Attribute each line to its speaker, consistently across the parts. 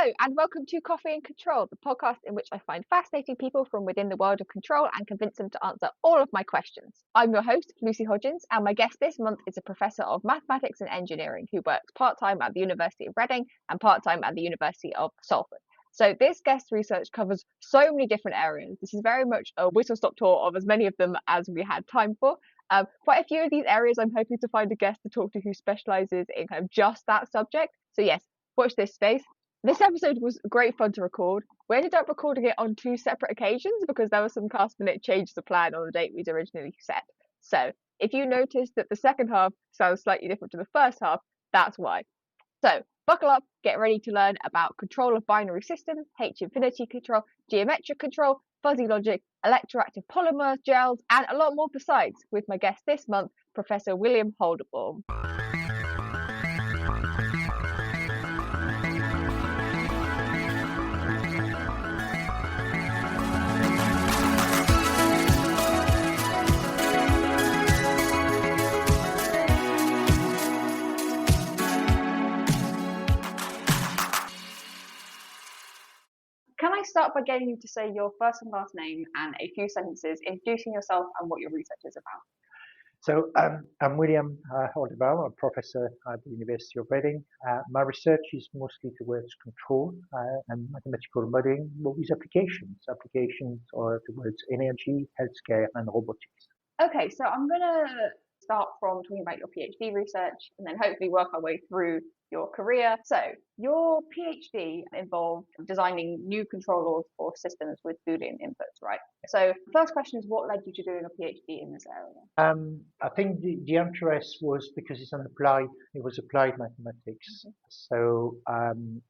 Speaker 1: Hello and welcome to Coffee and Control, the podcast in which I find fascinating people from within the world of control and convince them to answer all of my questions. I'm your host, Lucy Hodgins, and my guest this month is a professor of mathematics and engineering who works part-time at the University of Reading and part-time at the University of Salford. So this guest research covers so many different areas. This is very much a whistle-stop tour of as many of them as we had time for. Quite a few of these areas I'm hoping to find a guest to talk to who specialises in kind of just that subject. So yes, watch this space. This episode was great fun to record. We ended up recording it on 2 separate occasions because there were some last-minute changes to plan on the date we'd originally set. So if you notice that the second half sounds slightly different to the first half, that's why. So buckle up, get ready to learn about control of binary systems, H-infinity control, geometric control, fuzzy logic, electroactive polymers, gels, and a lot more besides with my guest this month, Professor William Holderbaum. Can I start by getting you to say your first and last name and a few sentences introducing yourself and what your research is about?
Speaker 2: So I'm William Holderbaum, a professor at the University of Reading. My research is mostly towards control and mathematical modeling, but with applications. Applications are towards energy, healthcare, and robotics.
Speaker 1: Okay, so I'm going to start from talking about your PhD research and then hopefully work our way through your career. So your PhD involved designing new control laws for systems with Boolean inputs, right? So the first question is, what led you to doing a PhD in this area?
Speaker 2: I think the interest was because it was applied mathematics. Mm-hmm. So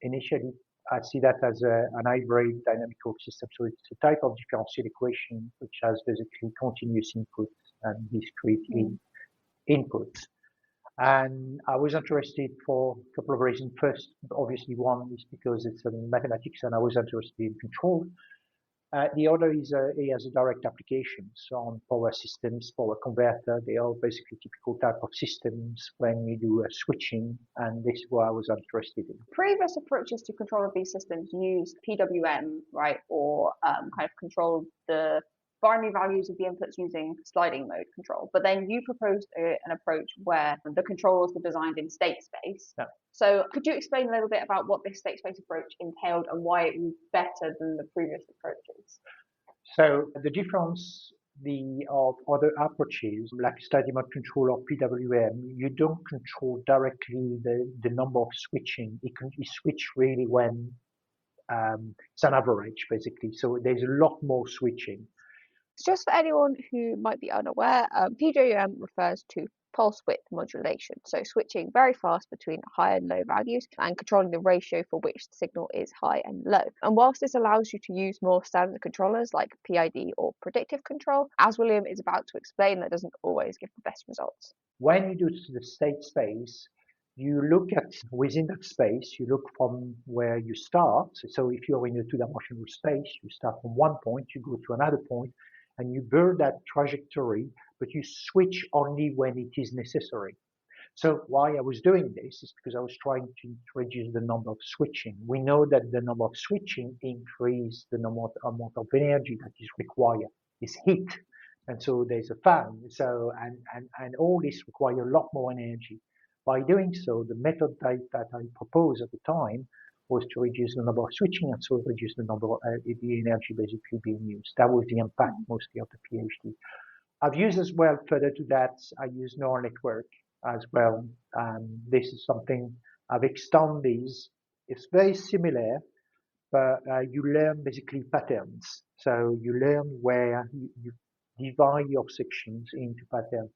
Speaker 2: initially I see that as an hybrid dynamical system. So it's a type of differential equation which has basically continuous inputs and discrete inputs. And I was interested for a couple of reasons. First, obviously, one is because it's mathematics and I was interested in control. The other is it has a direct application. So on power systems, power converter, they are basically typical type of systems when you do switching, and this is what I was interested in.
Speaker 1: Previous approaches to control of these systems use PWM, right, or kind of control the binary values of the inputs using sliding mode control. But then you proposed an approach where the controls were designed in state space. Yeah. So could you explain a little bit about what this state space approach entailed and why it was better than the previous approaches?
Speaker 2: So the difference of other approaches like sliding mode control or PWM, you don't control directly the number of switching. You switch really when it's an average, basically. So there's a lot more switching.
Speaker 1: Just for anyone who might be unaware, PWM refers to pulse width modulation, so switching very fast between high and low values and controlling the ratio for which the signal is high and low. And whilst this allows you to use more standard controllers like PID or predictive control, as William is about to explain, that doesn't always give the best results.
Speaker 2: When you do the state space, you look at within that space, you look from where you start. So if you're in a two-dimensional space, you start from one point, you go to another point, and you build that trajectory, but you switch only when it is necessary. So why I was doing this is because I was trying to reduce the number of switching. We know that the number of switching increases the amount of energy that is required, is heat. And so there's a fan. So and all this requires a lot more energy. By doing so, the method that I proposed at the time was to reduce the number of switching and so reduce the number of the energy basically being used. That was the impact mostly of the PhD. I've used as well, further to that, I use neural network as well. This is something I've extended these. It's very similar, but you learn basically patterns. So you learn where you divide your sections into patterns.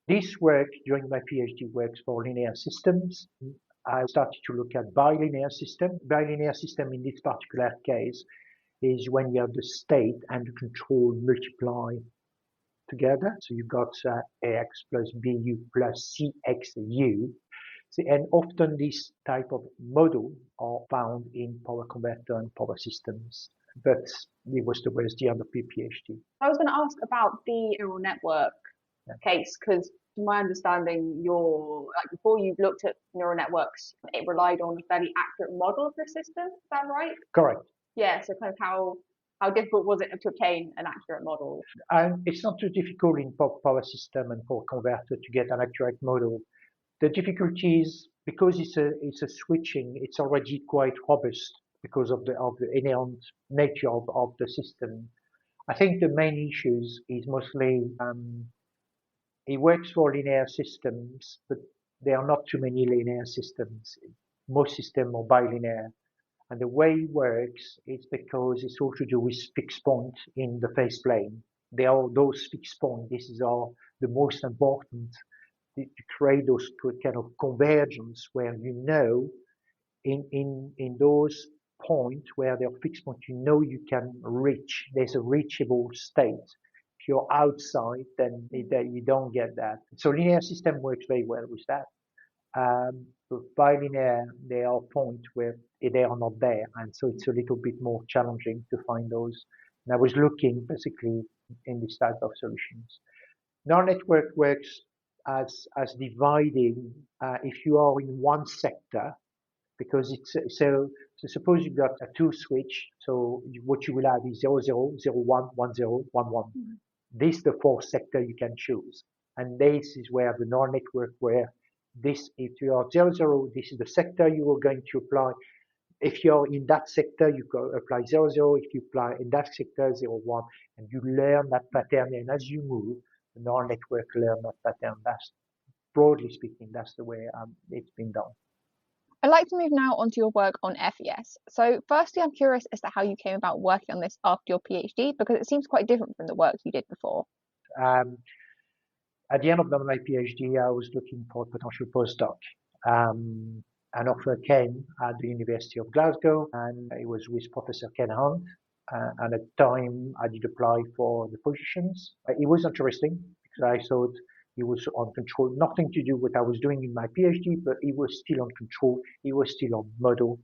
Speaker 2: This work during my PhD works for linear systems. I started to look at bilinear system. Bilinear system in this particular case is when you have the state and the control multiply together. So you've got AX plus BU plus CXU. So, and often this type of model are found in power converter and power systems. But it was towards the end of my PhD.
Speaker 1: I was going to ask about the neural network case, because To my understanding, before you looked at neural networks, it relied on a fairly accurate model of the system. Is that right?
Speaker 2: Correct.
Speaker 1: Yeah. So kind of how difficult was it to obtain an accurate model?
Speaker 2: And it's not too difficult in power system and for converter to get an accurate model. The difficulty is because it's a switching, it's already quite robust because of the inherent nature of the system. I think the main issues is mostly it works for linear systems, but there are not too many linear systems. Most systems are bilinear. And the way it works is because it's all to do with fixed point in the phase plane. There are those fixed points. These are the most important to create those kind of convergence where in those points where there are fixed points, you can reach. There's a reachable state. If you're outside, then you don't get that. So linear system works very well with that. But bilinear, there are points where they are not there, and so it's a little bit more challenging to find those. And I was looking basically in this type of solutions. Neural network works as dividing if you are in one sector, because it's so suppose you've got a two switch, so what you will have is 0, 0, 0, 1, 1, 0, 1, 1. Mm-hmm. This is the fourth sector you can choose. And this is where the neural network where if you are 0, 0, this is the sector you are going to apply. If you're in that sector, you go apply 0, 0. If you apply in that sector, 0, 1, and you learn that pattern. And as you move, the neural network learn that pattern. That's, broadly speaking, that's the way it's been done.
Speaker 1: I'd like to move now onto your work on FES. So firstly, I'm curious as to how you came about working on this after your PhD, because it seems quite different from the work you did before.
Speaker 2: At the end of my PhD, I was looking for a potential postdoc. An offer came at the University of Glasgow, and it was with Professor Ken Hunt. And at the time, I did apply for the positions. It was interesting because I thought he was on control, nothing to do with what I was doing in my PhD, but he was still on control. He was still on model,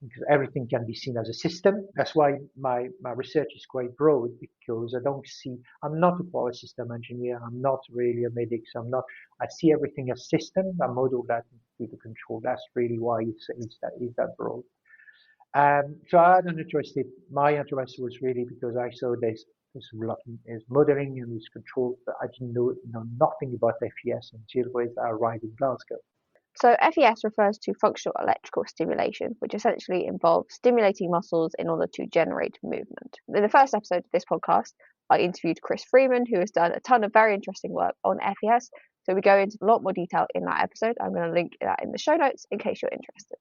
Speaker 2: because everything can be seen as a system. That's why my research is quite broad, because I'm not a power system engineer. I'm not really a medic. I see everything as system. I model that with the control. That's really why it's that broad. So I had an interest. My interest was really because I saw there's modeling and there's control, but I didn't know nothing about FES until I arrived in Glasgow.
Speaker 1: So FES refers to functional electrical stimulation, which essentially involves stimulating muscles in order to generate movement. In the first episode of this podcast, I interviewed Chris Freeman, who has done a ton of very interesting work on FES. So we go into a lot more detail in that episode. I'm going to link that in the show notes in case you're interested.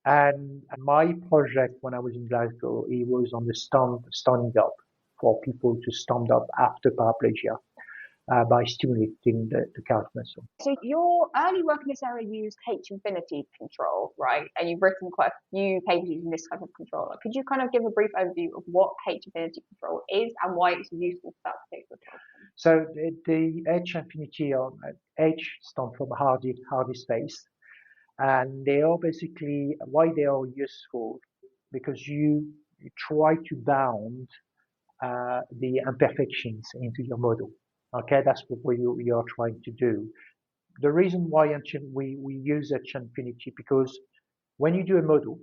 Speaker 2: And my project when I was in Glasgow, it was on the standing up, for people to stand up after paraplegia by stimulating the calf muscle. So
Speaker 1: your early work in this area used H-infinity control, right? And you've written quite a few papers using this type of controller. Could you kind of give a brief overview of what H-infinity control is and why it's useful for that particular problem?
Speaker 2: So the H-infinity, H stands for hardy space. And they are basically, why they are useful, because you try to bound the imperfections into your model. Okay, that's what you are trying to do. The reason why we use H-infinity, because when you do a model,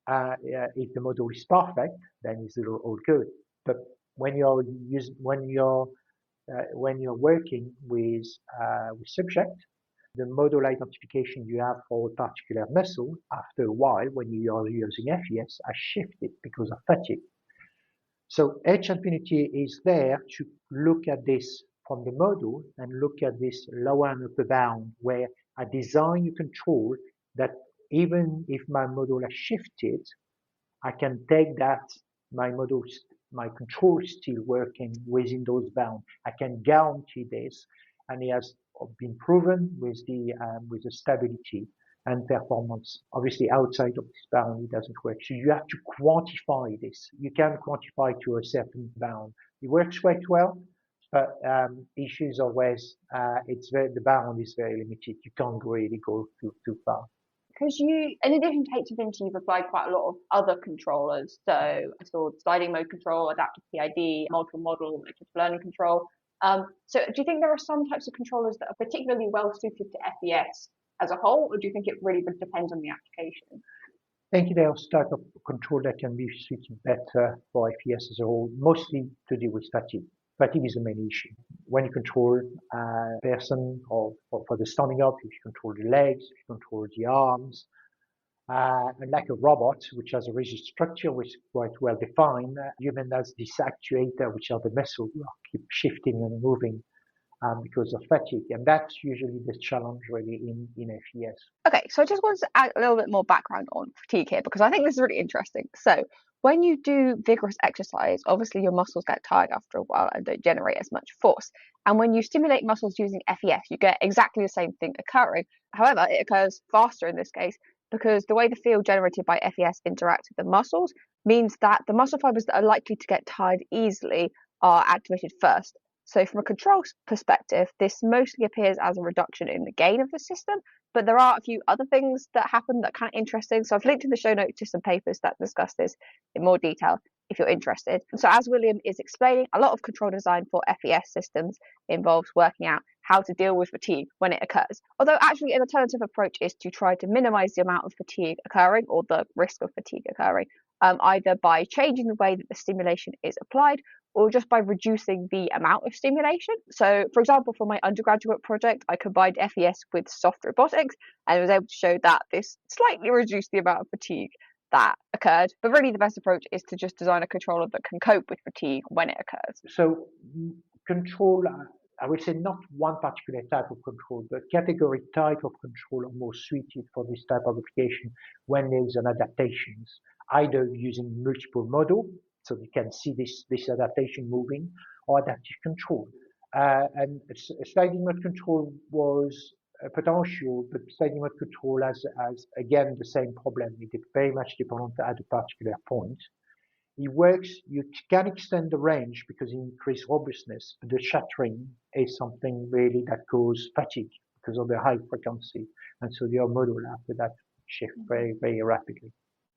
Speaker 2: if the model is perfect, then it's all good. But when you're working with subject, the model identification you have for a particular muscle, after a while, when you are using FES, has shifted because of fatigue. So H-infinity is there to look at this from the model and look at this lower and upper bound, where I design a control that even if my model has shifted, I can take that, my control is still working within those bounds. I can guarantee this, and it has been proven with the stability and performance. Obviously, outside of this bound, it doesn't work. So you have to quantify this. You can quantify to a certain bound. It works quite well, but issues always, the bound is very limited. You can't really go too far.
Speaker 1: Because in addition to H-infinity, you've applied quite a lot of other controllers. So I saw sliding mode control, adaptive PID, multiple model, electrical learning control. So do you think there are some types of controllers that are particularly well suited to FES as a whole, or do you think it really depends on the application?
Speaker 2: I think there are type of control that can be suited better for FES as a whole, mostly to deal with fatigue. Fatigue is the main issue. When you control a person or for the standing up, if you control the legs, if you control the arms, and like a robot, which has a rigid structure, which is quite well defined, human has this actuator, which are the muscles who keep shifting and moving because of fatigue. And that's usually the challenge really in FES.
Speaker 1: Okay, so I just wanted to add a little bit more background on fatigue here because I think this is really interesting. So when you do vigorous exercise, obviously your muscles get tired after a while and don't generate as much force. And when you stimulate muscles using FES, you get exactly the same thing occurring. However, it occurs faster in this case because the way the field generated by FES interacts with the muscles means that the muscle fibers that are likely to get tired easily are activated first. So from a control perspective, this mostly appears as a reduction in the gain of the system, but there are a few other things that happen that are kind of interesting. So I've linked in the show notes to some papers that discuss this in more detail if you're interested. So as William is explaining, a lot of control design for FES systems involves working out how to deal with fatigue when it occurs. Although actually an alternative approach is to try to minimize the amount of fatigue occurring or the risk of fatigue occurring, either by changing the way that the stimulation is applied or just by reducing the amount of stimulation. So, for example, for my undergraduate project, I combined FES with soft robotics and was able to show that this slightly reduced the amount of fatigue that occurred. But really, the best approach is to just design a controller that can cope with fatigue when it occurs.
Speaker 2: So, control, I would say not one particular type of control, but category type of control are more suited for this type of application when there's an adaptations, either using multiple model, so you can see this adaptation moving, or adaptive control. And sliding mode control was a potential, but sliding mode control has again the same problem. It is very much dependent at a particular point. It works, you can extend the range because it increases robustness, but the shattering is something really that causes fatigue because of the high frequency. And so your model after that shift very, very rapidly.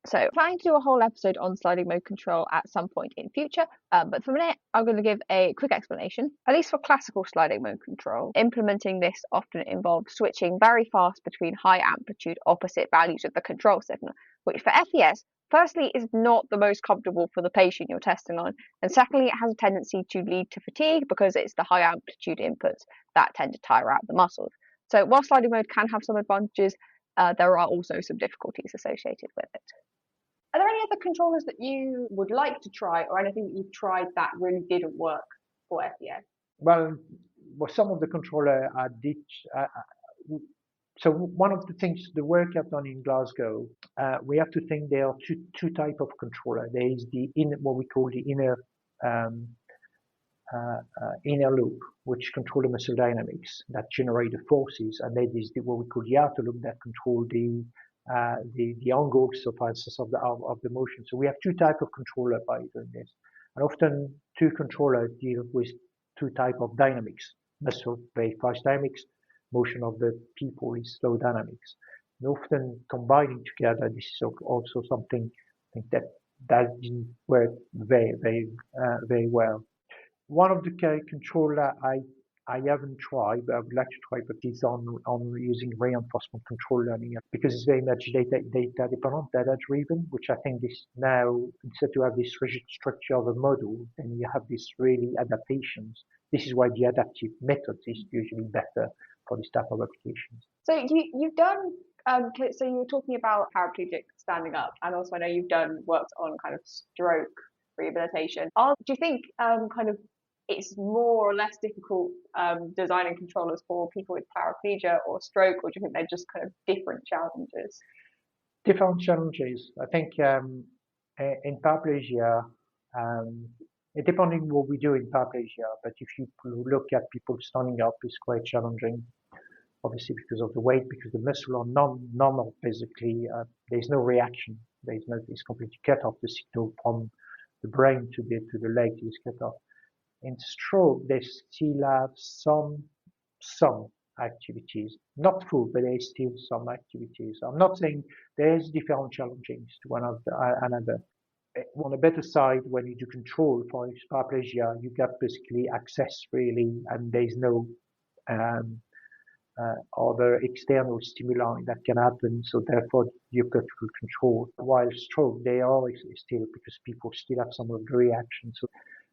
Speaker 1: So planning to do a whole episode on sliding mode control at some point in future, but for a minute I'm going to give a quick explanation. At least for classical sliding mode control, implementing this often involves switching very fast between high amplitude opposite values of the control signal, which for FES firstly is not the most comfortable for the patient you're testing on, and secondly it has a tendency to lead to fatigue because it's the high amplitude inputs that tend to tire out the muscles. So while sliding mode can have some advantages, there are also some difficulties associated with it. Are there any other controllers that you would like to try, or anything that you've tried that really didn't work for FES?
Speaker 2: Well, some of the controller I did. So one of the things, the work I've done in Glasgow, we have to think there are two type of controller. There is the what we call the inner loop, which control the muscle dynamics that generate the forces, and then there's what we call the outer loop that control the angles of the motion. So we have two type of controller by doing this, and often two controllers deal with two type of dynamics. Muscle very fast dynamics, motion of the people is slow dynamics. And often combining together, this is also something I think that didn't work very well. One of the controller I haven't tried, but I would like to try, but it's on using reinforcement control learning because it's very much data dependent, data driven, which I think is now, instead to have this rigid structure of a model, then you have these really adaptations. This is why the adaptive method is usually better for this type of applications.
Speaker 1: So you've done, so you were talking about paraplegic standing up, and also I know you've worked on kind of stroke rehabilitation. Do you think kind of it's more or less difficult designing controllers for people with paraplegia or stroke, or do you think they're just kind of different challenges?
Speaker 2: Different challenges. I think in paraplegia, depending what we do in paraplegia, but if you look at people standing up, it's quite challenging. Obviously, because of the weight, because the muscle are non-normal, basically, there's no reaction. It's completely cut off. The signal from the brain to the leg is cut off. In stroke, they still have some activities, not full, but there's still some activities. I'm not saying there's different challenges to one of another. on the better side, when you do control for paraplegia, you get basically access really, and there's no um, other external stimuli that can happen. So therefore, you've got full control. While stroke, they are still, because people still have some of the reactions. So,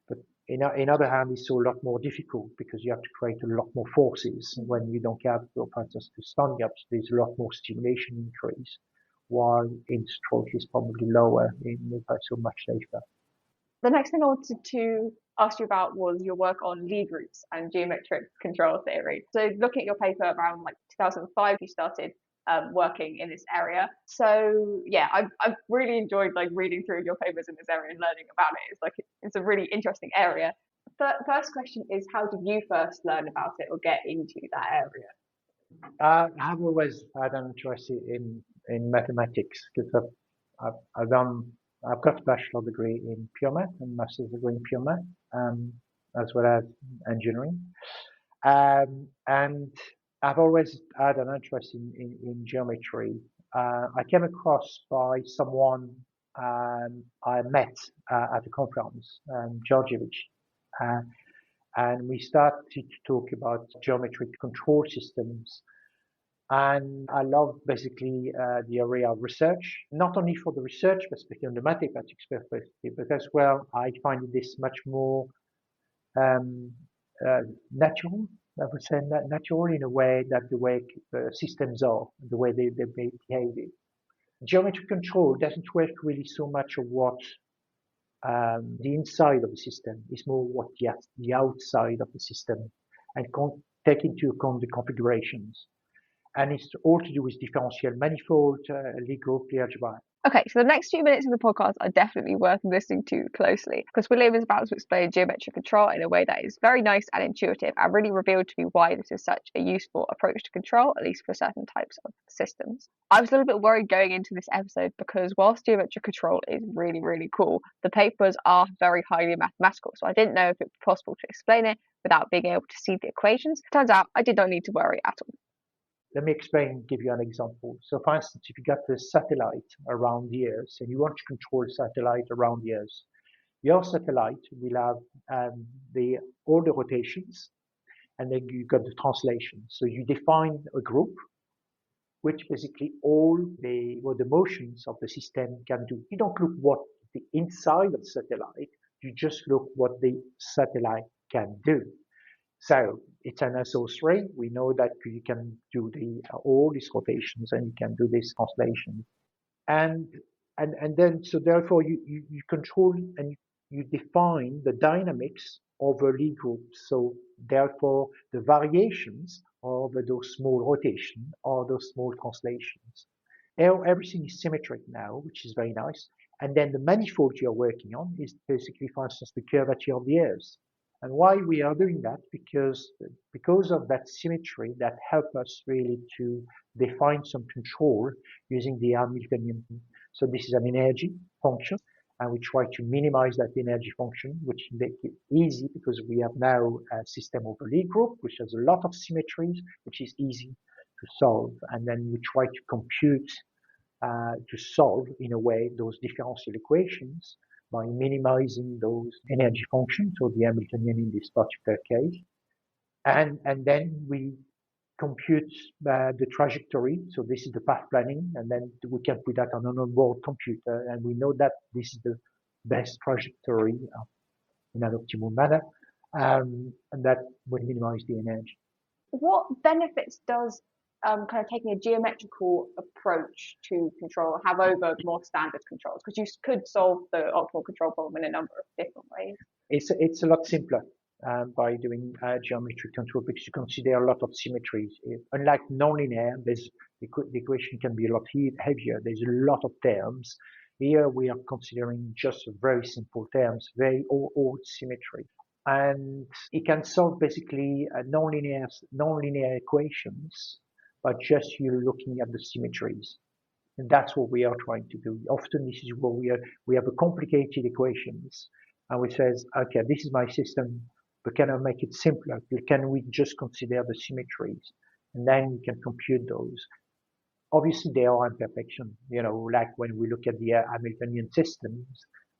Speaker 2: but in other hand, it's a lot more difficult because you have to create a lot more forces when you don't have, for instance, to stand up. So there's a lot more stimulation increase, while in stroke is probably lower, so much safer.
Speaker 1: The next thing I wanted to ask you about was your work on Lie groups and geometric control theory. So looking at your paper around like 2005, you started working in this area. So yeah, I've really enjoyed like reading through your papers in this area and learning about it. It's a really interesting area. First question is, how did you first learn about it or get into that area?
Speaker 2: I've always had an interest in mathematics because I've done I've got a bachelor degree in pure math and master's degree in pure math, as well as engineering. And I've always had an interest in geometry. I came across by someone I met at a conference, Georgievich, uh, and we started to talk about geometric control systems. And I love basically the area of research, not only for the research perspective and the mathematics perspective, but as well, I find this much more um, natural. I would say natural in a way that the way systems are, the way they behave. Geometric control doesn't work really so much of what the inside of the system. It's more what the outside of the system, and take into account the configurations. And it's all to do with differential manifold, Lie group, Lie algebra.
Speaker 1: Okay, so the next few minutes of the podcast are definitely worth listening to closely because William is about to explain geometric control in a way that is very nice and intuitive and really revealed to me why this is such a useful approach to control, at least for certain types of systems. I was a little bit worried going into this episode because whilst geometric control is really, really cool, the papers are very highly mathematical, so I didn't know if it was possible to explain it without being able to see the equations. Turns out I did not need to worry at all.
Speaker 2: Let me give you an example. So for instance, if you got a satellite around the Earth and you want to control a satellite around the Earth, your satellite will have all the rotations, and then you got the translation. So you define a group, which basically all the motions of the system can do. You don't look what the inside of the satellite, you just look what the satellite can do. So it's an SO3. We know that you can do all these rotations and you can do this translation. And then, so therefore you control and you define the dynamics of a Lie group. So therefore the variations of those small rotations or those small translations. Everything is symmetric now, which is very nice. And then the manifold you're working on is basically, for instance, the curvature of the Earth. And why we are doing that? Because of that symmetry that help us really to define some control using the Hamiltonian. So this is an energy function, and we try to minimize that energy function, which makes it easy because we have now a system of a Lie group, which has a lot of symmetries, which is easy to solve. And then we try to compute to solve in a way those differential equations by minimizing those energy functions, or the Hamiltonian in this particular case. And then we compute the trajectory. So this is the path planning, and then we can put that on an onboard computer, and we know that this is the best trajectory in an optimal manner, and that will minimize the energy.
Speaker 1: What benefits does kind of taking a geometrical approach to control have over more standard controls? Because you could solve the optimal control problem in a number of different ways.
Speaker 2: It's a lot simpler by doing geometric control because you consider a lot of symmetries. Unlike nonlinear, the equation can be a lot heavier. There's a lot of terms. Here we are considering just very simple terms, very old symmetry. And it can solve basically nonlinear equations by just you looking at the symmetries. And that's what we are trying to do. Often this is what we have a complicated equations, and we says, okay, this is my system, but can I make it simpler? Can we just consider the symmetries? And then we can compute those. Obviously there are imperfections, like when we look at the Hamiltonian systems,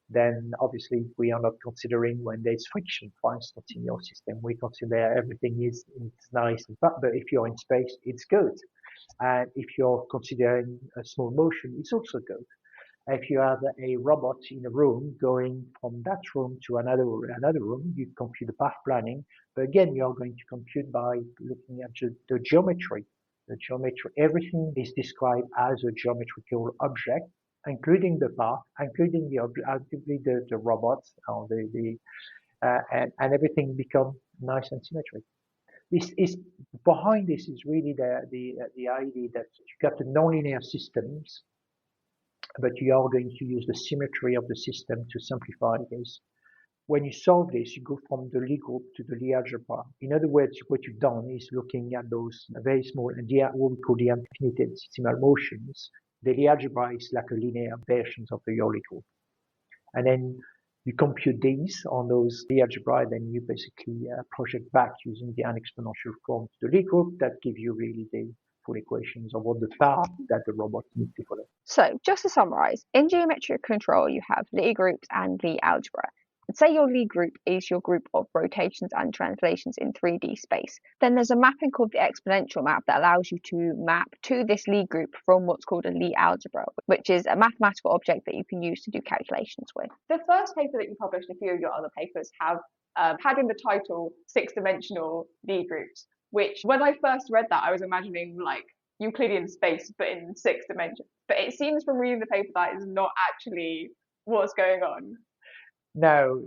Speaker 2: then obviously we are not considering when there's friction, for instance, in your system. We consider everything is nice and fast, but if you're in space, it's good. And if you're considering a small motion, it's also good. If you have a robot in a room going from that room to another room, you compute the path planning. But again, you are going to compute by looking at the geometry. The geometry, everything is described as a geometrical object, including the path, including the robots, or and everything become nice and symmetric. This is behind this is really the idea that you got the nonlinear systems, but you are going to use the symmetry of the system to simplify this. When you solve this, you go from the Lie group to the Lie algebra. In other words, what you've done is looking at those very small, and what we call the infinitesimal motions. The Lie algebra is like a linear version of the Lie group. And then you compute these on those Lie algebra, and then you basically project back using the unexponential form to the Lie group that give you really the full equations of what the path that the robot needs to follow.
Speaker 1: So, just to summarize, in geometric control, you have Lie groups and Lie algebra. And say your Lie group is your group of rotations and translations in 3D space. Then there's a mapping called the exponential map that allows you to map to this Lie group from what's called a Lie algebra, which is a mathematical object that you can use to do calculations with. The first paper that you published, and a few of your other papers, have had in the title six-dimensional Lie groups, which when I first read that, I was imagining like Euclidean space, but in 6 dimensions. But it seems from reading the paper that is not actually what's going on.
Speaker 2: No.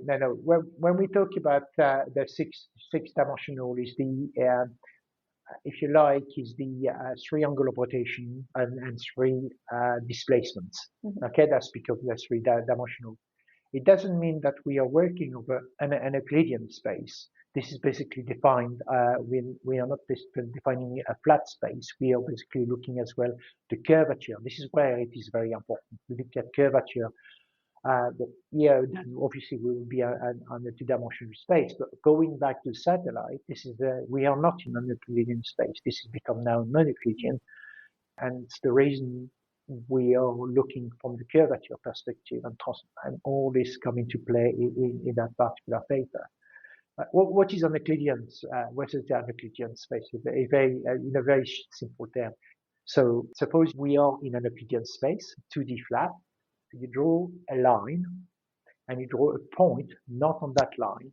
Speaker 2: When we talk about the six-dimensional, is the if you like, is the 3 angle of rotation and 3 displacements. Mm-hmm. Okay, that's because that's 3-dimensional. It doesn't mean that we are working over an Euclidean space. This is basically defined, we are not defining a flat space. We are basically looking as well the curvature. This is where it is very important. We look at curvature. Here, then obviously we will be on a 2-dimensional space. But going back to the satellite, this is we are not in an Euclidean space. This has become now non-Euclidean, and it's the reason we are looking from the curvature perspective, and all this come into play in that particular paper. What is an Euclidean? What is an Euclidean space? In a very simple term. So suppose we are in an Euclidean space, 2D flat. You draw a line, and you draw a point not on that line.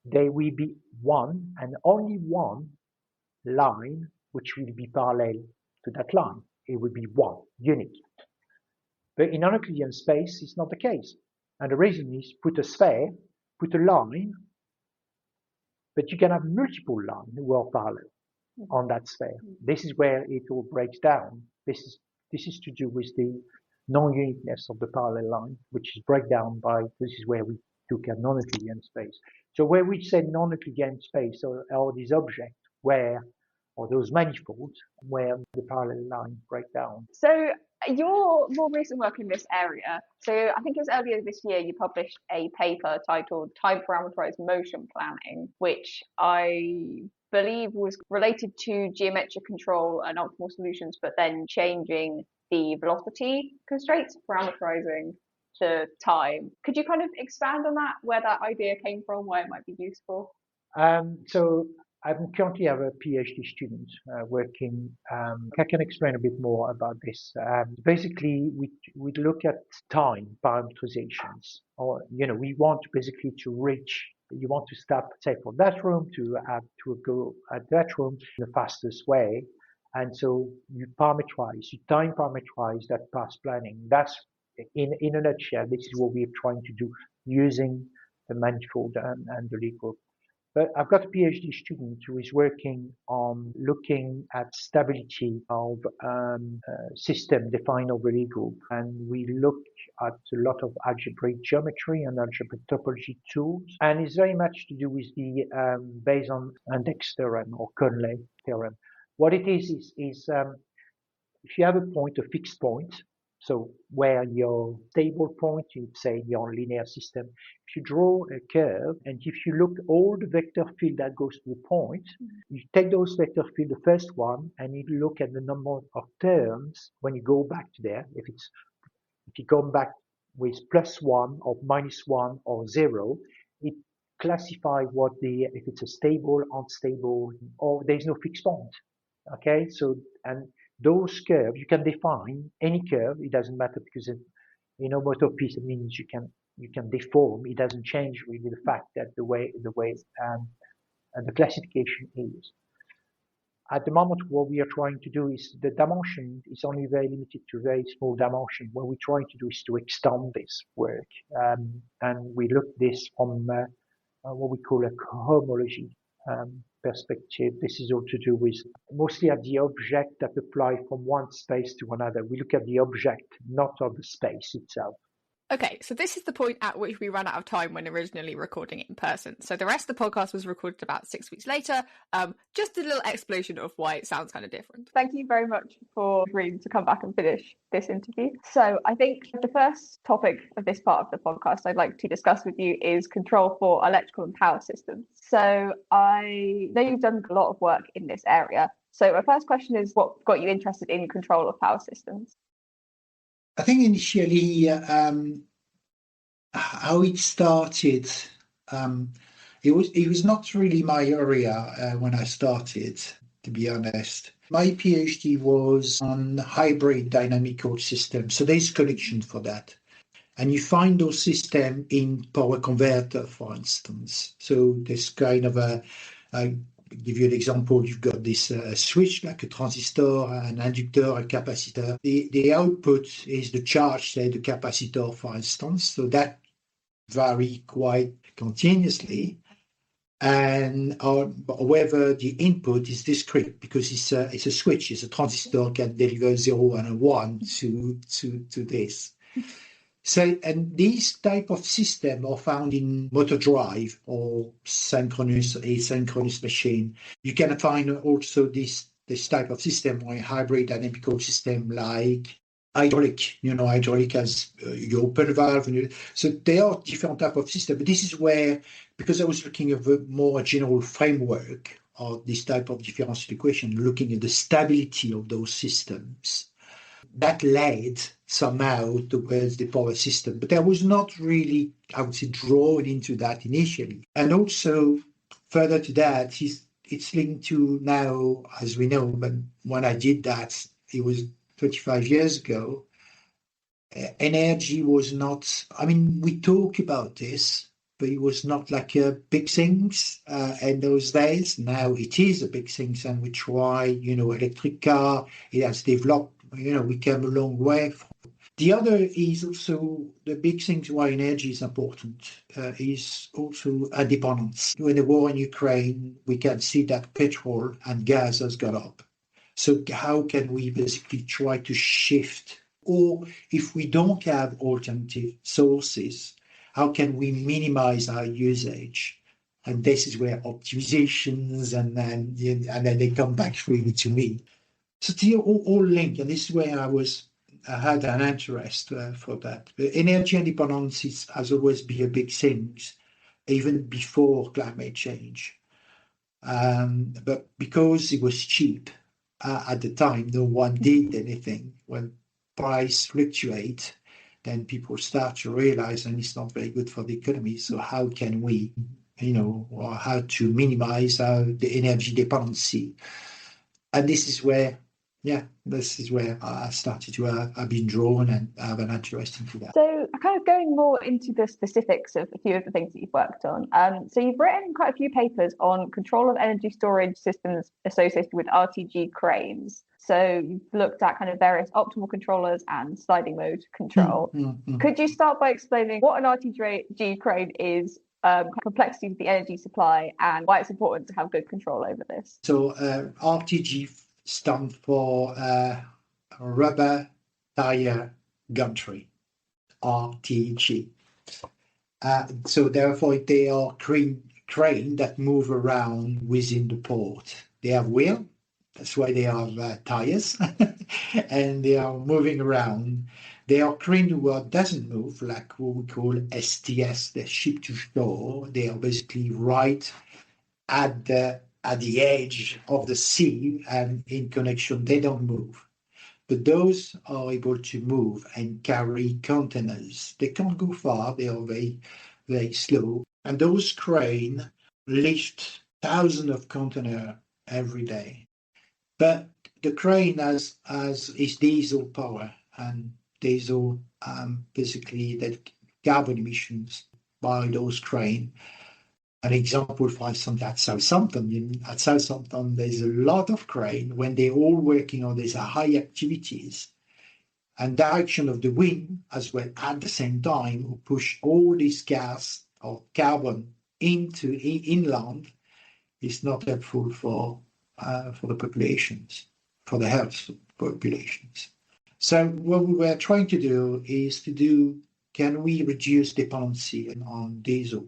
Speaker 2: There will be one and only one line which will be parallel to that line. It will be one, unique. But in an Euclidean space, it's not the case. And the reason is put a sphere, put a line, but you can have multiple lines who are parallel on that sphere. This is where it all breaks down. This is to do with the non-uniqueness of the parallel line, which is breakdown by, this is where we took a non-Euclidean space. So where we say non-Euclidean space are these objects where, or those manifolds, where the parallel line break down.
Speaker 1: So your more recent work in this area, so I think it was earlier this year you published a paper titled Time Parameterized Motion Planning, which I believe was related to geometric control and optimal solutions, but then changing the velocity constraints, parameterizing to time. Could you kind of expand on that, where that idea came from, why it might be useful?
Speaker 2: So I currently have a PhD student working. I can explain a bit more about this. Basically, we look at time parameterizations, or we want basically to reach. You want to start, say, from that room to go at that room in the fastest way. And so you time parameterize that path planning. That's in a nutshell, this is what we're trying to do using the manifold and the Lie group. But I've got a PhD student who is working on looking at stability of system defined over Lie group. And we look at a lot of algebraic geometry and algebraic topology tools. And it's very much to do with the based on index theorem or Conley theorem. What it is if you have a fixed point, so where your stable point, you'd say your linear system, if you draw a curve, and if you look all the vector field that goes to the point, you take those vector field, the first one, and you look at the number of terms when you go back to there. If you come back with +1 or -1 or 0, it classifies if it's a stable, unstable, or there's no fixed point. Okay, so and those curves you can define any curve. It doesn't matter because in homotopy it means you can deform. It doesn't change really the fact that the way the classification is. At the moment, what we are trying to do is the dimension is only very limited to very small dimension. What we're trying to do is to extend this work, and we look this from what we call a cohomology perspective. This is all to do with mostly at the object that apply from one space to another. We look at the object, not of the space itself.
Speaker 1: Okay, so this is the point at which we ran out of time when originally recording it in person. So the rest of the podcast was recorded about 6 weeks later. Just a little explanation of why it sounds kind of different. Thank you very much for agreeing to come back and finish this interview. So I think the first topic of this part of the podcast I'd like to discuss with you is control for electrical and power systems. So I know you've done a lot of work in this area. So my first question is, what got you interested in control of power systems?
Speaker 3: I think initially how it started, it was not really my area when I started, to be honest. My PhD was on hybrid dynamical systems, so there's connection for that. And you find those systems in power converter, for instance. So there's kind of I'll give you an example. You've got this switch, like a transistor, an inductor, a capacitor. The output is the charge, say, the capacitor, for instance. So that vary quite continuously. And however, the input is discrete because it's a switch. It's a transistor can deliver 0 and a 1 to this. So, and these type of system are found in motor drive or synchronous, asynchronous machine. You can find also this type of system or a hybrid dynamical system like hydraulic. Hydraulic has you open a valve. So there are different type of system. But this is where, because I was looking at a more general framework of this type of differential equation, looking at the stability of those systems, that led somehow towards the power system. But I was not really, I would say, drawn into that initially. And also, further to that, it's linked to now, as we know, but when I did that, it was 25 years ago, energy was not, we talk about this, but it was not like a big things in those days. Now it is a big thing, and we try, electric car, it has developed. We came a long way. The other is also the big things why energy is important is also independence. When the war in Ukraine, we can see that petrol and gas has gone up. So how can we basically try to shift? Or if we don't have alternative sources, how can we minimize our usage? And this is where optimizations and then they come back really to me. So they all link, and this is where I had an interest for that. But energy independence has always been a big thing, even before climate change. But because it was cheap at the time, no one did anything. When price fluctuate, then people start to realize, and it's not very good for the economy. So how can we, or how to minimize the energy dependency? And this is where I started to have been drawn and have an interest into that.
Speaker 1: So kind of going more into the specifics of a few of the things that you've worked on. So you've written quite a few papers on control of energy storage systems associated with RTG cranes. So you've looked at kind of various optimal controllers and sliding mode control. Could you start by explaining what an RTG crane is, complexity of the energy supply, and why it's important to have good control over this?
Speaker 3: So RTG stand for rubber tire gantry, RTG. So therefore they are crane that move around within the port. They have wheel, that's why they have tires, and they are moving around. They are crane that doesn't move, like what we call STS, the ship to shore. They are basically right at the edge of the sea, and in connection, they don't move. but those are able to move and carry containers. They can't go far, they are very, very slow. And those cranes lift thousands of containers every day. But the crane is diesel power, and diesel basically that carbon emissions by those cranes. An example, for instance, at Southampton. At Southampton, there's a lot of crane when they're all working on these high activities, and direction of the wind as well at the same time will push all this gas or carbon into inland is not helpful for the populations, for the health populations. So what we were trying to do is can we reduce dependency on diesel?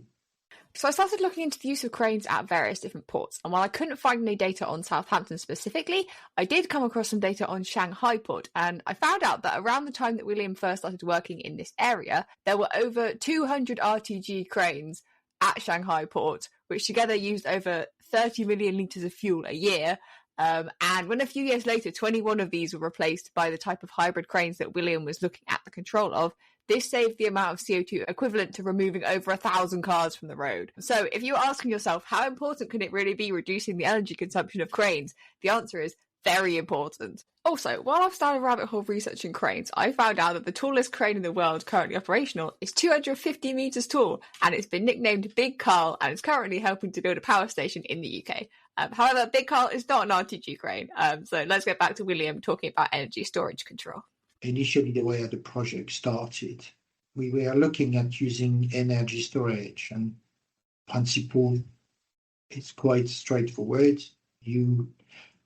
Speaker 1: So I started looking into the use of cranes at various different ports, and while I couldn't find any data on Southampton specifically, I did come across some data on Shanghai port, and I found out that around the time that William first started working in this area, there were over 200 RTG cranes at Shanghai port, which together used over 30 million litres of fuel a year. And when a few years later, 21 of these were replaced by the type of hybrid cranes that William was looking at the control of, this saved the amount of CO2 equivalent to removing over 1,000 cars from the road. So if you're asking yourself, how important can it really be reducing the energy consumption of cranes? The answer is very important. Also, while I've started a rabbit hole researching cranes, I found out that the tallest crane in the world currently operational is 250 metres tall, and it's been nicknamed Big Carl, and is currently helping to build a power station in the UK. However, Big Carl is not an RTG crane. So let's get back to William talking about energy storage control.
Speaker 3: Initially, the way the project started, we were looking at using energy storage, and principle is quite straightforward. You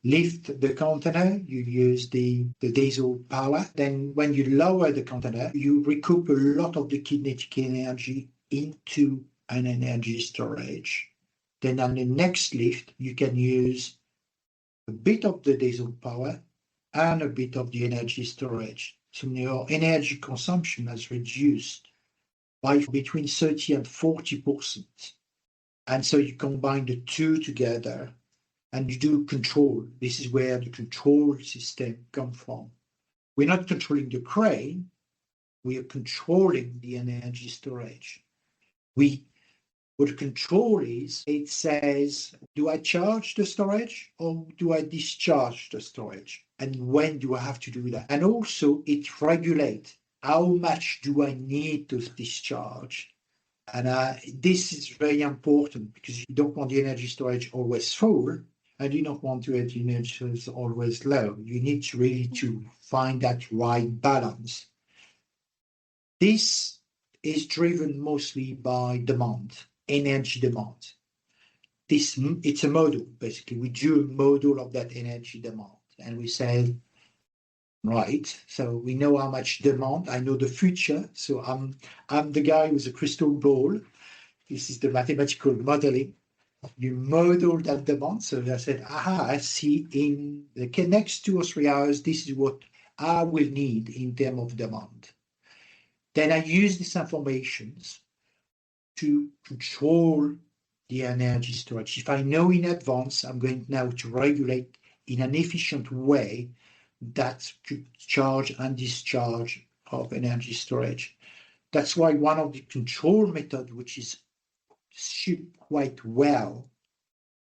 Speaker 3: lift the container, you use the diesel power. Then when you lower the container, you recoup a lot of the kinetic energy into an energy storage. Then on the next lift, you can use a bit of the diesel power and a bit of the energy storage. So your energy consumption has reduced by between 30 and 40%. And so you combine the two together and you do control. This is where the control system comes from. We're not controlling the crane, we are controlling the energy storage. What the control is, it says, do I charge the storage or do I discharge the storage? And when do I have to do that? And also it regulates how much do I need to discharge? And this is very important because you don't want the energy storage always full and you don't want to have the energy always low. You need to really to find that right balance. This is driven mostly by demand. Energy demand. It's a model, basically. We do a model of that energy demand. And we say, right, so we know how much demand. I know the future. So I'm the guy with a crystal ball. This is the mathematical modeling. You model that demand. So I said, I see in the next 2 or 3 hours, this is what I will need in terms of demand. Then I use these informations to control the energy storage. If I know in advance, I'm going now to regulate in an efficient way that charge and discharge of energy storage. That's why one of the control methods, which is shipped quite well,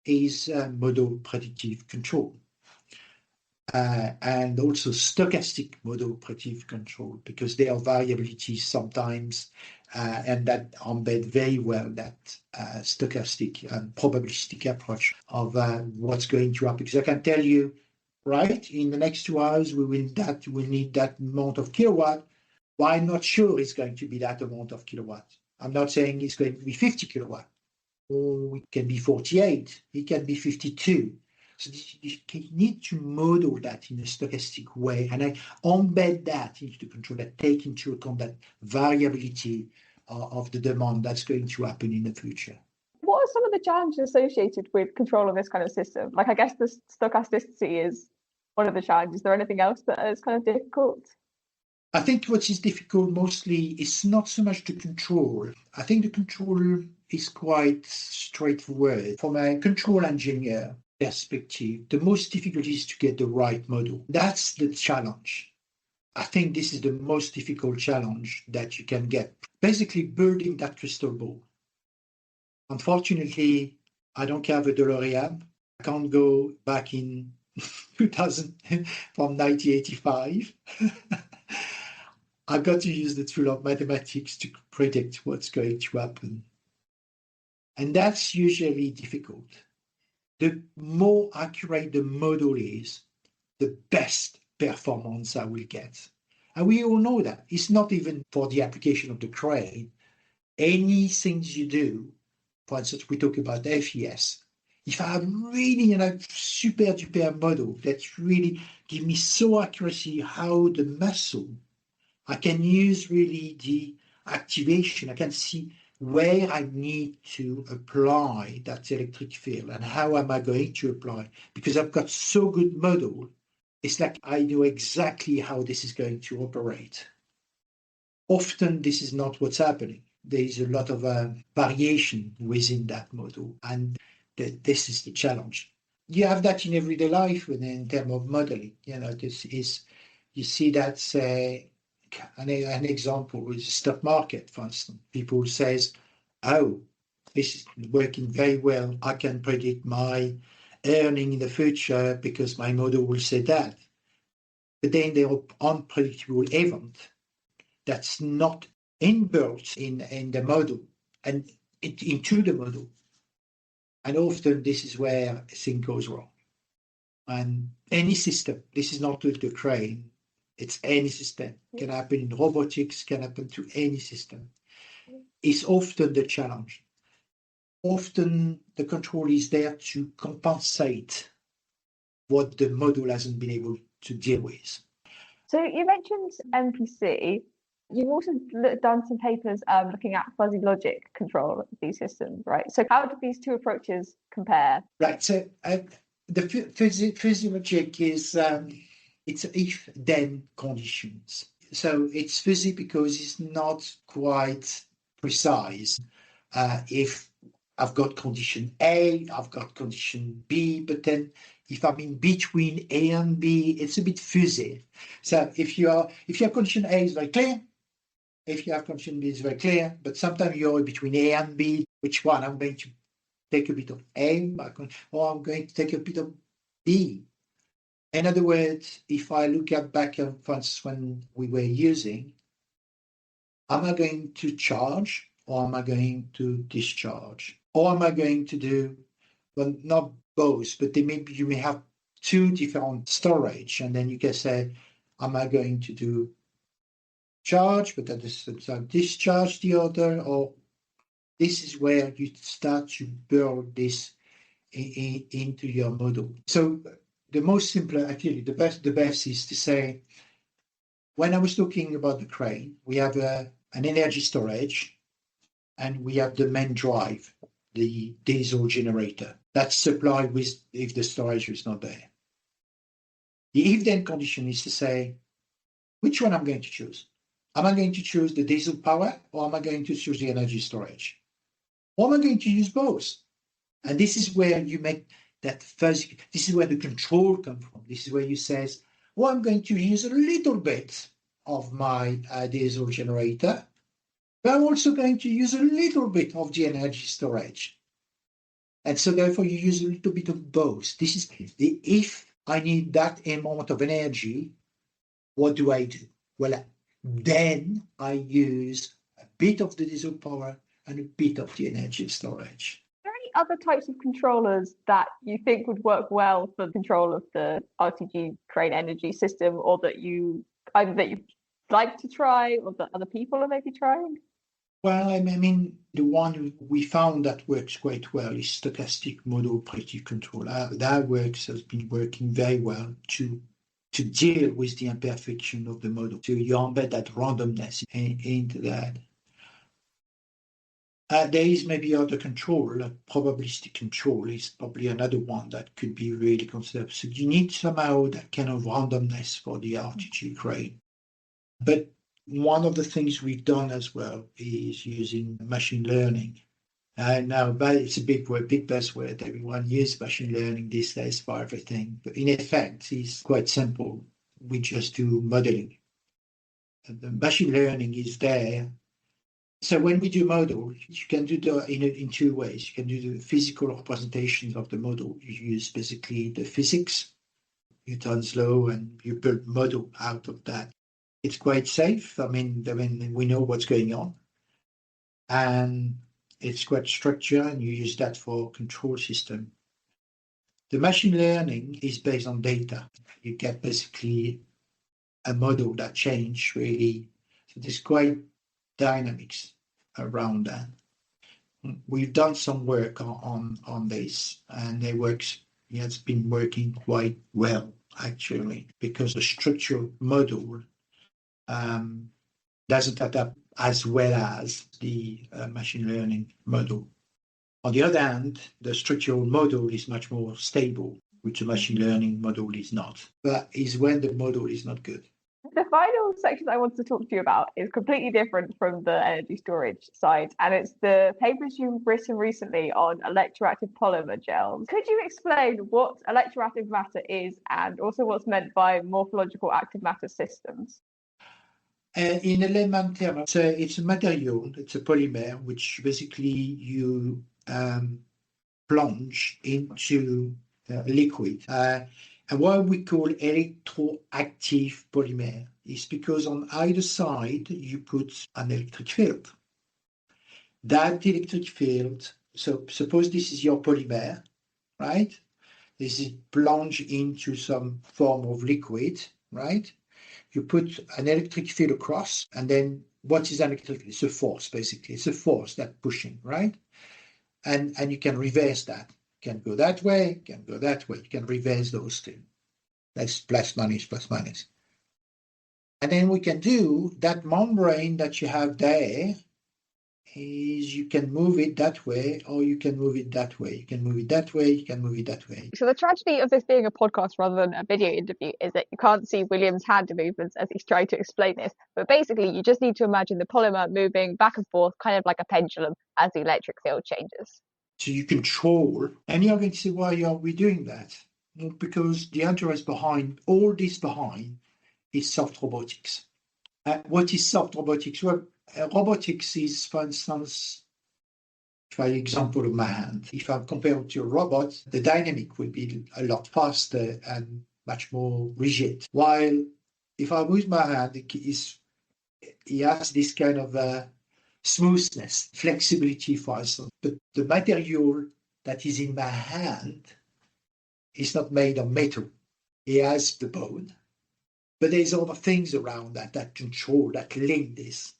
Speaker 3: is model predictive control. And also stochastic model predictive control, because there are variabilities sometimes, and that embed very well that stochastic and probabilistic approach of what's going to happen. Because I can tell you, right, in the next 2 hours, we need that amount of kilowatt. Well, I'm not sure it's going to be that amount of kilowatt. I'm not saying it's going to be 50 kilowatt, or it can be 48, it can be 52. So you need to model that in a stochastic way, and I embed that into the control, that take into account that variability of the demand that's going to happen in the future.
Speaker 1: What are some of the challenges associated with control of this kind of system? Like, I guess the stochasticity is one of the challenges. Is there anything else that is kind of difficult?
Speaker 3: I think what is difficult mostly is not so much the control. I think the control is quite straightforward. From a control engineer, perspective, the most difficult is to get the right model. That's the challenge. I think this is the most difficult challenge that you can get. Basically, building that crystal ball. Unfortunately, I don't have a DeLorean. I can't go back in 2000 from 1985. I've got to use the tool of mathematics to predict what's going to happen. And that's usually difficult. The more accurate the model is, the best performance I will get. And we all know that. It's not even for the application of the crane. Any things you do, for instance, we talk about FES. If I have really a super duper model that really give me so accuracy how the muscle, I can use really the activation. I can see where I need to apply that electric field and how am I going to apply. Because I've got so good model, it's like I know exactly how this is going to operate. Often this is not what's happening. There is a lot of variation within that model, and this is the challenge. You have that in everyday life in terms of modeling. This is, you see that, say, an example is the stock market, for instance. People says, oh, this is working very well. I can predict my earning in the future because my model will say that. But then there are unpredictable events that's not inbuilt in the model and into the model. And often this is where things goes wrong. And any system, this is not with the crane, it's any system. It can happen in robotics, can happen to any system. It's often the challenge. Often the control is there to compensate what the model hasn't been able to deal with.
Speaker 1: So you mentioned MPC. You've also done some papers looking at fuzzy logic control of these systems, right? So how do these two approaches compare?
Speaker 3: Right. So the fuzzy logic is it's if-then conditions. So it's fuzzy because it's not quite precise. If I've got condition A, I've got condition B, but then if I'm in between A and B, it's a bit fuzzy. So if your condition A is very clear, if you have condition B is very clear, but sometimes you're between A and B, which one? I'm going to take a bit of A, or I'm going to take a bit of B. In other words, if I look at back at, for instance, when we were using, am I going to charge or am I going to discharge? Or am I going to do, well, not both, but you may have two different storage, and then you can say, am I going to do charge, but at the same time discharge the other? Or this is where you start to build this into your model. So the most simple, actually, the best is to say, when I was talking about the crane, we have an energy storage, and we have the main drive, the diesel generator. That's supplied with if the storage is not there. The if-then condition is to say, which one I'm going to choose? Am I going to choose the diesel power, or am I going to choose the energy storage? Or am I going to use both? And this is where you make that fuzzy, this is where the control comes from. This is where you say, well, I'm going to use a little bit of my diesel generator, but I'm also going to use a little bit of the energy storage. And so therefore you use a little bit of both. This is the, if I need that amount of energy, what do I do? Well, then I use a bit of the diesel power and a bit of the energy storage.
Speaker 1: Are there any other types of controllers that you think would work well for control of the RTG crane energy system, or that you either that you'd like to try or that other people are maybe trying?
Speaker 3: Well, I mean, the one we found that works quite well is stochastic model predictive control. That has been working very well to deal with the imperfection of the model. So you embed that randomness into that. There is maybe other control, like probabilistic control is probably another one that could be really considered. So you need somehow that kind of randomness for the RTG crane. But one of the things we've done as well is using machine learning No, but it's a big word, big buzzword. Everyone uses machine learning these days for everything. But in effect, it's quite simple. We just do modeling. And the machine learning is there. So when we do models, you can do in two ways. You can do the physical representations of the model. You use basically the physics, Newton's law, and you build model out of that. It's quite safe. I mean, we know what's going on. And it's quite structured, and you use that for control system. The machine learning is based on data. You get basically a model that change really. So there's quite dynamics around that. We've done some work on this, and it's been working quite well, actually, because the structural model doesn't adapt as well as the machine learning model. On the other hand, the structural model is much more stable, which the machine learning model is not. That is when the model is not good.
Speaker 1: The final section I want to talk to you about is completely different from the energy storage side, and it's the papers you've written recently on electroactive polymer gels. Could you explain what electroactive matter is and also what's meant by morphological active matter systems?
Speaker 3: In layman terms, it's a material, it's a polymer, which basically you plunge into liquid. And what we call electroactive polymer is because on either side you put an electric field. That electric field, so suppose this is your polymer, right? This is plunged into some form of liquid, right? You put an electric field across, and then what is an electric field? It's a force, basically. It's a force that's pushing, right? And you can reverse that. You can go that way, you can go that way. You can reverse those two. That's plus minus, plus minus. And then we can do that membrane that you have there is you can move it that way, or you can move it that way. You can move it that way, you can move it that way.
Speaker 1: So the tragedy of this being a podcast rather than a video interview is that you can't see William's hand movements as he's trying to explain this. But basically, you just need to imagine the polymer moving back and forth, kind of like a pendulum, as the electric field changes.
Speaker 3: So you control, and you're going to say, why are we doing that? Well, because the interest behind all this is soft robotics. What is soft robotics? Well, robotics is, for instance, if I example of my hand, if I compare it to a robot, the dynamic will be a lot faster and much more rigid. While if I move my hand, it has this kind of smoothness, flexibility, for instance. But the material that is in my hand is not made of metal. It has the bone. But there's other things around that control, that link this.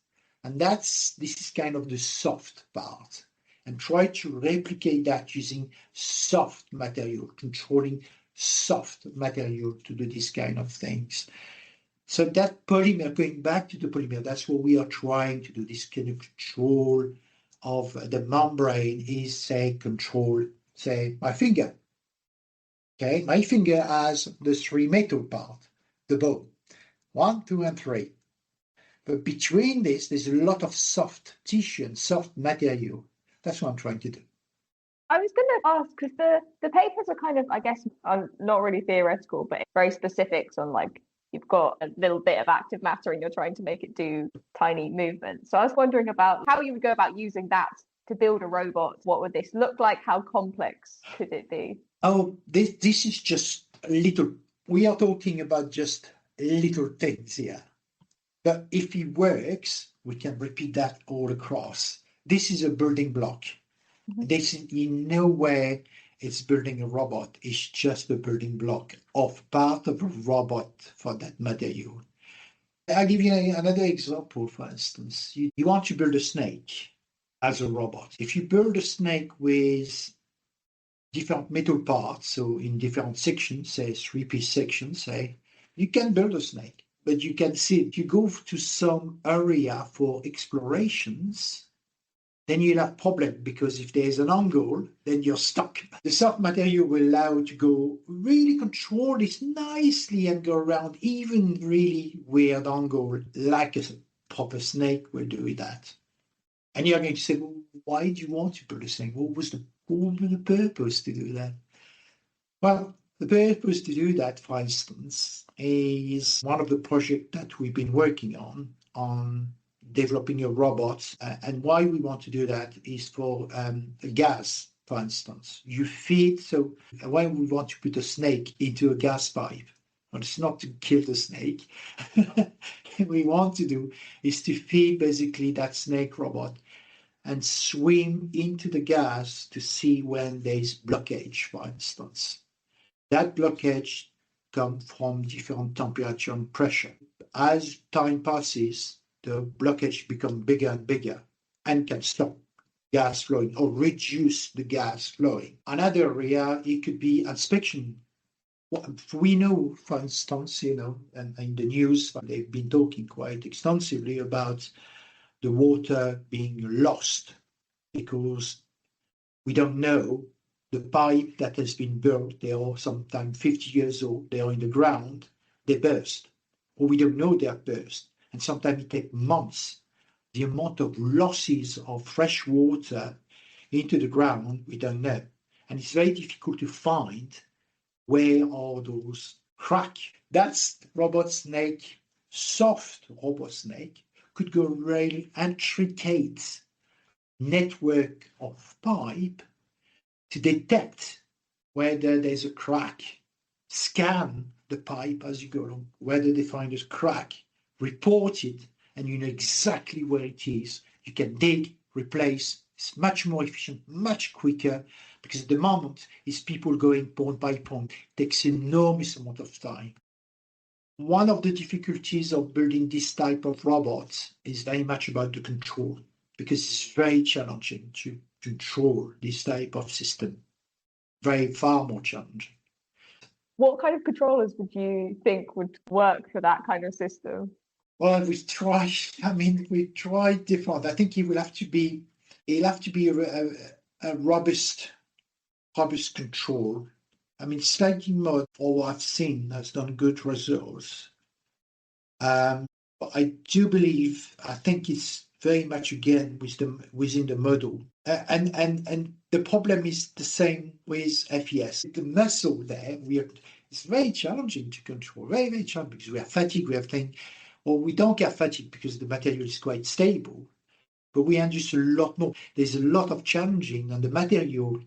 Speaker 3: And this is kind of the soft part. And try to replicate that using soft material, controlling soft material to do this kind of things. So that polymer, going back to the polymer, that's what we are trying to do, this kind of control of the membrane is, say, control, say, my finger. Okay, my finger has the three metal part, the bone, 1, 2, and 3. But between this, there's a lot of soft tissue and soft material. That's what I'm trying to do.
Speaker 1: I was going to ask, because the papers are kind of, I guess, not really theoretical, but very specifics on, like, you've got a little bit of active matter and you're trying to make it do tiny movements. So I was wondering about how you would go about using that to build a robot. What would this look like? How complex could it be?
Speaker 3: Oh, this is just a little, we are talking about just little things here. But if it works, we can repeat that all across. This is a building block. Mm-hmm. This in no way it's building a robot. It's just a building block of part of a robot for that material. I'll give you another example, for instance. You want to build a snake as a robot. If you build a snake with different metal parts, so in different sections, say 3-piece sections, say, you can build a snake. But you can see if you go to some area for explorations, then you'll have problem because if there's an angle, then you're stuck. The soft material will allow you to go really control this nicely and go around even really weird angle like a proper snake will do that. And you're going to say, well, why do you want to build a snake? What was the purpose to do that? Well, the purpose to do that, for instance, is one of the projects that we've been working on developing a robot. And why we want to do that is for a gas, for instance. You feed, so when we want to put a snake into a gas pipe, well, it's not to kill the snake. What we want to do is to feed basically that snake robot and swim into the gas to see when there's blockage, for instance. That blockage comes from different temperature and pressure. As time passes, the blockage becomes bigger and bigger and can stop gas flowing or reduce the gas flowing. Another area, it could be inspection. We know, for instance, and in the news, they've been talking quite extensively about the water being lost because we don't know the pipe that has been built, they are sometimes 50 years old, they are in the ground, they burst, or we don't know they are burst. And sometimes it takes months. The amount of losses of fresh water into the ground, we don't know. And it's very difficult to find where are those cracks. That's robot snake, soft robot snake, could go really intricate network of pipe to detect whether there's a crack, scan the pipe as you go along, whether they find a crack, report it, and you know exactly where it is. You can dig, replace. It's much more efficient, much quicker, because at the moment it's people going point by point. It takes enormous amount of time. One of the difficulties of building this type of robots is very much about the control, because it's very challenging to control this type of system. Far more challenging.
Speaker 1: What kind of controllers would you think would work for that kind of system?
Speaker 3: Well, we tried different. I think it'll have to be a robust control. I mean, snaking mode, for what I've seen, has done good results. But I do believe, I think it's very much again within the model. And the problem is the same with FES. The muscle there, it's very challenging to control, very, very challenging, because we have fatigue, we have things, or we don't get fatigue because the material is quite stable, but we induce a lot more. There's a lot of challenging on the material,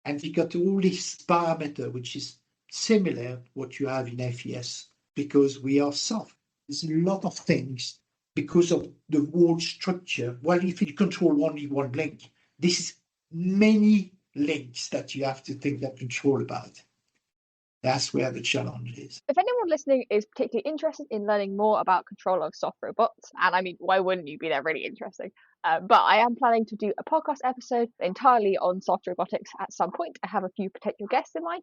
Speaker 3: and we got all these parameters, which is similar what you have in FES, because we are soft. There's a lot of things because of the whole structure. Well, if you control only one link, this is many links that you have to think that control about. That's where the challenge is.
Speaker 1: If anyone listening is particularly interested in learning more about control of soft robots, and I mean, why wouldn't you be? They're really interesting. But I am planning to do a podcast episode entirely on soft robotics at some point. I have a few potential guests in mind.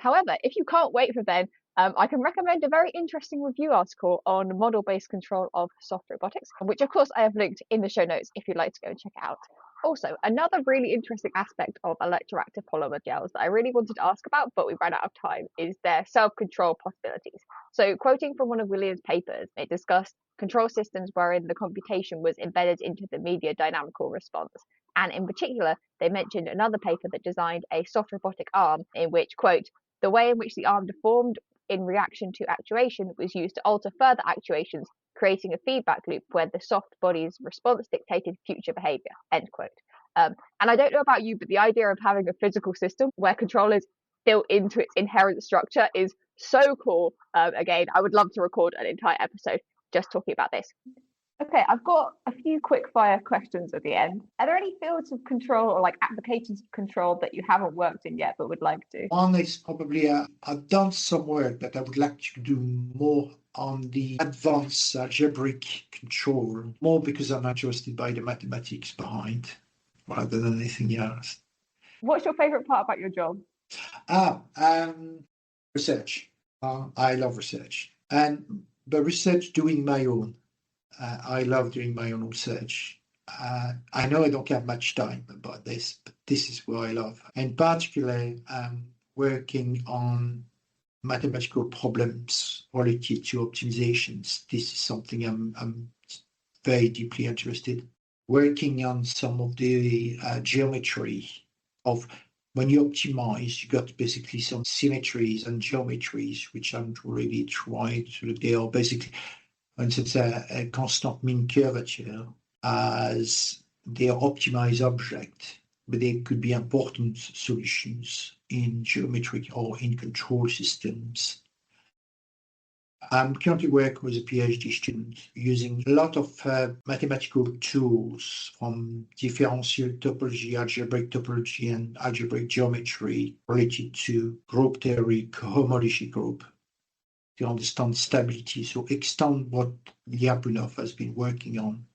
Speaker 1: However, if you can't wait for then, I can recommend a very interesting review article on model-based control of soft robotics, which of course I have linked in the show notes if you'd like to go and check it out. Also, another really interesting aspect of electroactive polymer gels that I really wanted to ask about, but we ran out of time, is their self-control possibilities. So, quoting from one of Williams' papers, it discussed control systems wherein the computation was embedded into the media dynamical response. And in particular, they mentioned another paper that designed a soft robotic arm in which, quote, the way in which the arm deformed in reaction to actuation was used to alter further actuations, creating a feedback loop where the soft body's response dictated future behavior, end quote. And I don't know about you, but the idea of having a physical system where control is built into its inherent structure is so cool. Again, I would love to record an entire episode just talking about this. Okay, I've got a few quick fire questions at the end. Are there any fields of control or like applications of control that you haven't worked in yet but would like to?
Speaker 3: One is probably I've done some work, but I would like to do more on the advanced algebraic control, more because I'm interested by the mathematics behind rather than anything else.
Speaker 1: What's your favorite part about your job?
Speaker 3: Research. I love research, but research doing my own. I love doing my own research. I know I don't have much time about this, but this is what I love. And particularly, working on mathematical problems related to optimizations. This is something I'm very deeply interested. working on some of the geometry of when you optimize, you got basically some symmetries and geometries, which I'm really trying to, they are basically, for instance, a constant mean curvature as their optimized object, but they could be important solutions in geometric or in control systems. I'm currently working with a PhD student using a lot of mathematical tools from differential topology, algebraic topology, and algebraic geometry related to group theory, cohomology group, to understand stability, so extend what Lyapunov has been working on.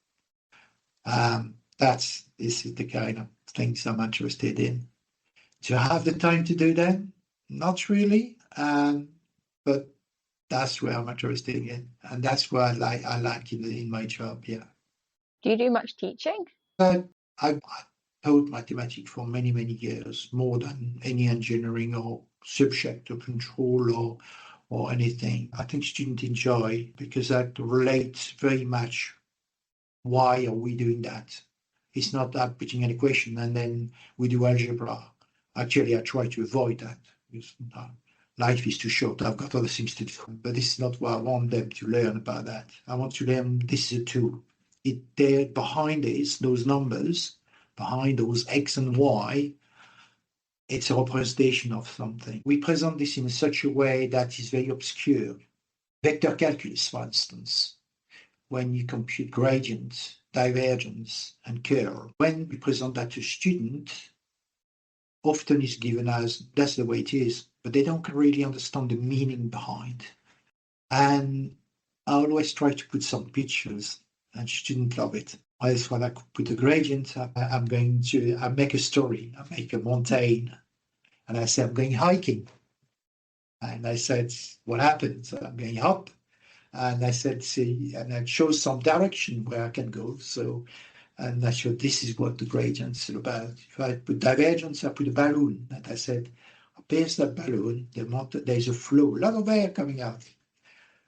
Speaker 3: This is the kind of things I'm interested in. Do I have the time to do that? Not really, but that's where I'm interested in, and that's what I like in my job. Yeah.
Speaker 1: Do you do much teaching?
Speaker 3: I taught mathematics for many years, more than any engineering or subject or control or anything. I think students enjoy because that relates very much. Why are we doing that? It's not that putting an equation and then we do algebra. Actually, I try to avoid that. Life is too short. I've got other things to do. But this is not what I want them to learn about that. I want to learn this is a tool. There behind this, those numbers, behind those X and Y, it's a representation of something. We present this in such a way that is very obscure. Vector calculus, for instance, when you compute gradient, divergence, and curl. When we present that to students, often is given as that's the way it is, but they don't really understand the meaning behind. And I always try to put some pictures, and students love it. As when I put a gradient, I make a story. I make a mountain, and I say I'm going hiking. And I said, what happened? So I'm going up. And I said, see, and I chose some direction where I can go. So, and I showed this is what the gradient's about. If I put divergence, I put a balloon. And I said, pierce that balloon, there's a flow, a lot of air coming out.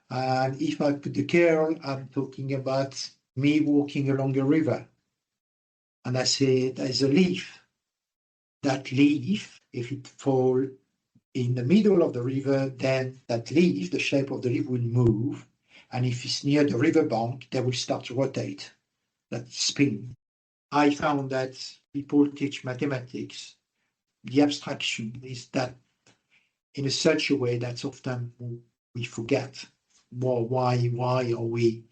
Speaker 3: And if I put the curl, I'm talking about me walking along a river. And I say, there's a leaf. That leaf, if it falls in the middle of the river, then that leaf, the shape of the leaf will move. And if it's near the riverbank, they will start to rotate, that spin. I found that people teach mathematics. The abstraction is that in such a way that often we forget why are we,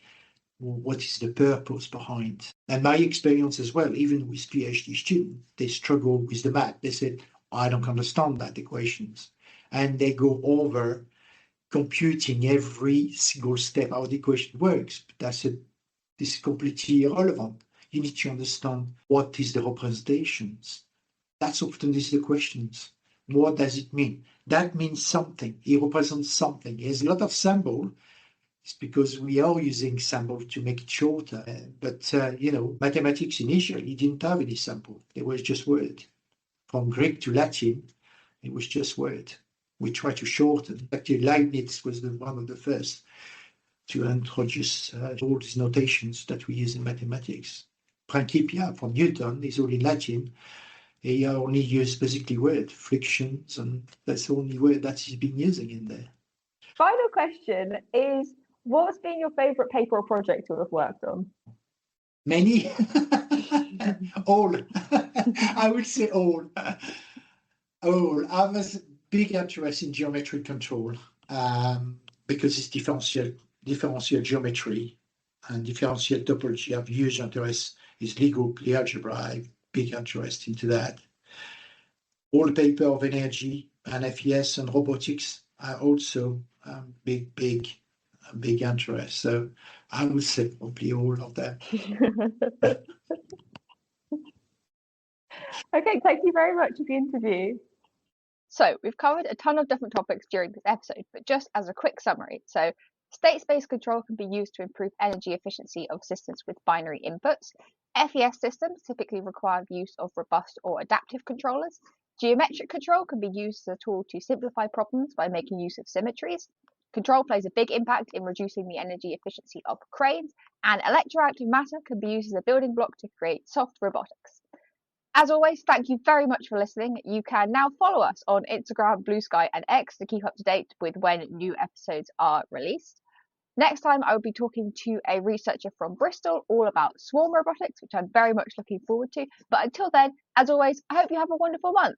Speaker 3: what is the purpose behind. And my experience as well, even with PhD students, they struggle with the math. They said, I don't understand that equations. And they go over computing every single step how the equation works. But this is completely irrelevant. You need to understand what is the representations. That's often the questions. What does it mean? That means something. It represents something. There's a lot of symbol. It's because we are using symbol to make it shorter. But mathematics initially didn't have any symbol. It was just word. From Greek to Latin, it was just word. We try to shorten. Actually, Leibniz was one of the first to introduce all these notations that we use in mathematics. Principia from Newton is all in Latin. He only used basically word, frictions, and that's the only word that he's been using in there.
Speaker 1: Final question is, what's been your favourite paper or project you have worked on?
Speaker 3: Many? All. I would say all. All. I have a big interest in geometric control because it's differential geometry and differential topology. I have huge interest. It's legal algebra. I have big interest into that. All the paper of energy and FES and robotics are also big interest. So I would say probably all of them.
Speaker 1: Okay, thank you very much for the interview. So we've covered a ton of different topics during this episode, but just as a quick summary. So state space control can be used to improve energy efficiency of systems with binary inputs. FES systems typically require the use of robust or adaptive controllers. Geometric control can be used as a tool to simplify problems by making use of symmetries. Control plays a big impact in reducing the energy efficiency of cranes, and electroactive matter can be used as a building block to create soft robotics. As always, thank you very much for listening. You can now follow us on Instagram, Blue Sky, and X to keep up to date with when new episodes are released. Next time, I will be talking to a researcher from Bristol all about swarm robotics, which I'm very much looking forward to. But until then, as always, I hope you have a wonderful month.